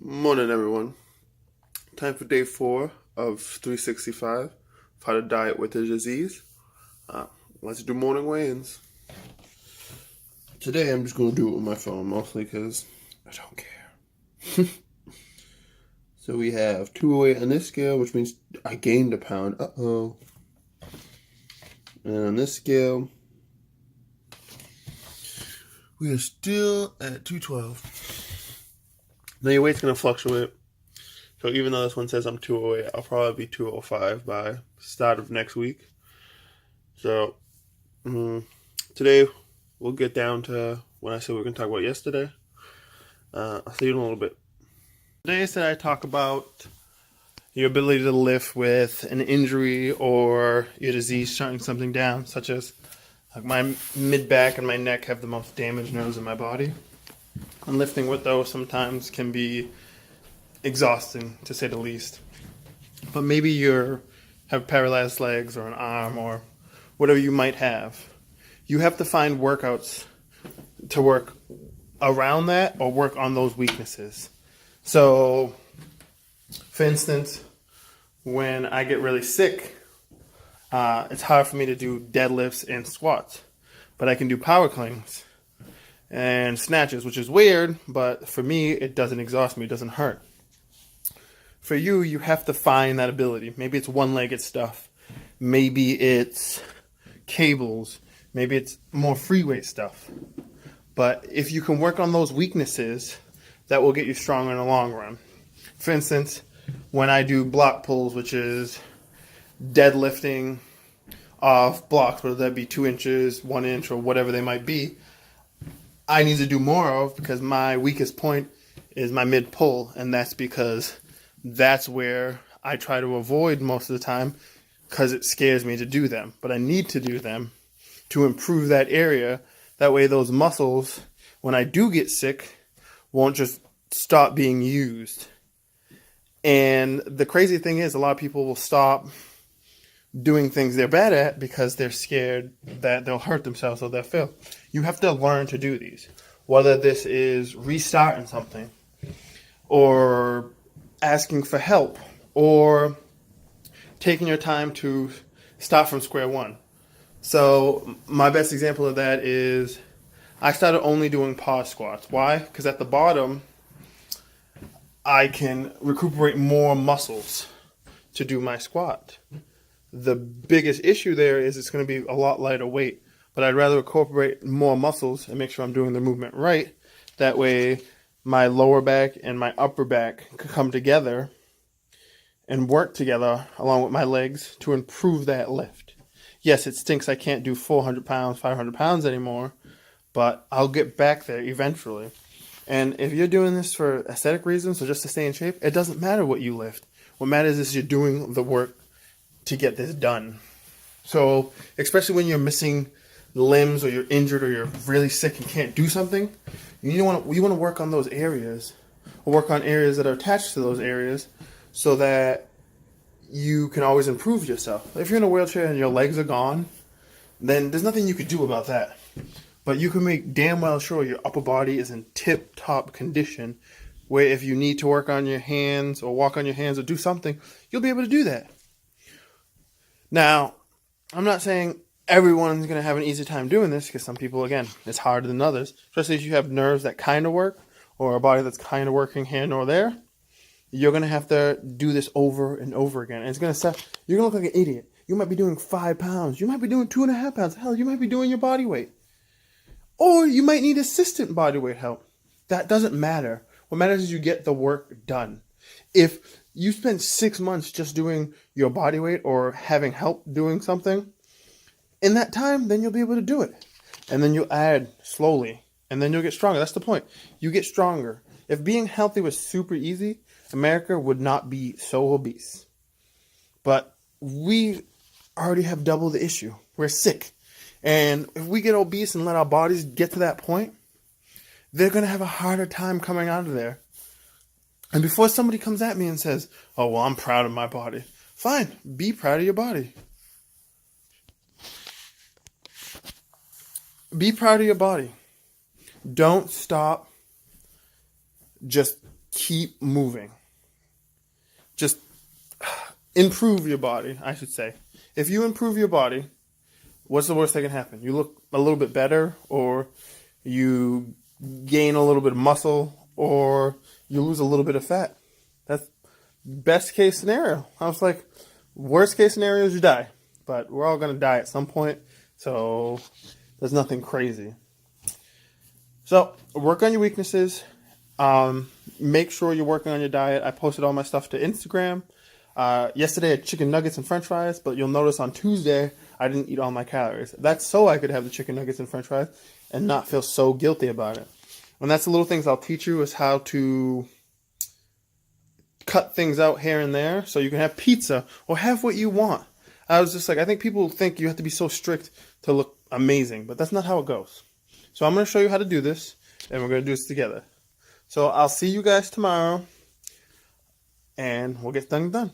Morning, everyone. Time for day 4 of 365 of how to diet with a disease. Uh, let's do morning weigh-ins. Today, I'm just going to do it with my phone, mostly because I don't care. So we have 208 on this scale, which means I gained a pound. Uh-oh. And on this scale, we are still at 212. Now your weight's going to fluctuate. So even though this one says I'm 208, I'll probably be 205 by start of next week. So today we'll get down to when I said we are going to talk about yesterday. I'll see you in a little bit. Today I said I talk about your ability to lift with an injury or your disease shutting something down, such as like my mid-back and my neck have the most damaged nerves in my body. And lifting with those sometimes can be exhausting, to say the least. But maybe you have paralyzed legs or an arm or whatever you might have. You have to find workouts to work around that or work on those weaknesses. So, for instance, when I get really sick, it's hard for me to do deadlifts and squats, but I can do power cleans and snatches, which is weird, but for me, it doesn't exhaust me, it doesn't hurt. For you, you have to find that ability. Maybe it's one-legged stuff. Maybe it's cables. Maybe it's more free weight stuff. But if you can work on those weaknesses, that will get you stronger in the long run. For instance, when I do block pulls, which is deadlifting off blocks, whether that be 2 inches, 1 inch, or whatever they might be, I need to do more of because my weakest point is my mid-pull, and that's because that's where I try to avoid most of the time because it scares me to do them. But I need to do them to improve that area. That way those muscles, when I do get sick, won't just stop being used. And the crazy thing is a lot of people will stop doing things they're bad at because they're scared that they'll hurt themselves or they'll fail. You have to learn to do these. Whether this is restarting something or asking for help or taking your time to start from square one. So my best example of that is I started only doing pause squats. Why? Because at the bottom, I can recuperate more muscles to do my squat. The biggest issue there is it's going to be a lot lighter weight, but I'd rather incorporate more muscles and make sure I'm doing the movement right. That way my lower back and my upper back can come together and work together along with my legs to improve that lift. Yes, it stinks I can't do 400 pounds, 500 pounds anymore, but I'll get back there eventually. And if you're doing this for aesthetic reasons or just to stay in shape, it doesn't matter what you lift. What matters is you're doing the work to get this done. So, especially when you're missing limbs or you're injured or you're really sick and can't do something, you want to work on those areas or work on areas that are attached to those areas so that you can always improve yourself. If you're in a wheelchair and your legs are gone, then there's nothing you could do about that. But you can make damn well sure your upper body is in tip-top condition where if you need to work on your hands or walk on your hands or do something, you'll be able to do that. Now, I'm not saying everyone's going to have an easy time doing this because some people, again, it's harder than others, especially if you have nerves that kind of work or a body that's kind of working here nor there. You're going to have to do this over and over again. And it's going to suck. You're going to look like an idiot. You might be doing 5 pounds. You might be doing 2.5 pounds. Hell, you might be doing your body weight. Or you might need assistant body weight help. That doesn't matter. What matters is you get the work done. If you spend 6 months just doing your body weight or having help doing something, in that time, then you'll be able to do it. And then you'll add slowly. And then you'll get stronger. That's the point. You get stronger. If being healthy was super easy, America would not be so obese. But we already have double the issue. We're sick. And if we get obese and let our bodies get to that point, they're going to have a harder time coming out of there. And before somebody comes at me and says, oh, well, I'm proud of my body. Fine. Be proud of your body. Be proud of your body. Don't stop just keep moving. Just improve your body, I should say. If you improve your body, what's the worst that can happen? You look a little bit better, or you gain a little bit of muscle, or you lose a little bit of fat. That's best case scenario. I was like, worst case scenario is you die. But we're all going to die at some point, so there's nothing crazy. So work on your weaknesses. Make sure you're working on your diet. I posted all my stuff to Instagram. Yesterday I had chicken nuggets and french fries, but you'll notice on Tuesday I didn't eat all my calories. That's so I could have the chicken nuggets and french fries and not feel so guilty about it. And that's the little things I'll teach you, is how to cut things out here and there so you can have pizza or have what you want. I was just like, I think people think you have to be so strict to look amazing, but that's not how it goes. So I'm going to show you how to do this, and we're going to do this together. So I'll see you guys tomorrow, and we'll get done.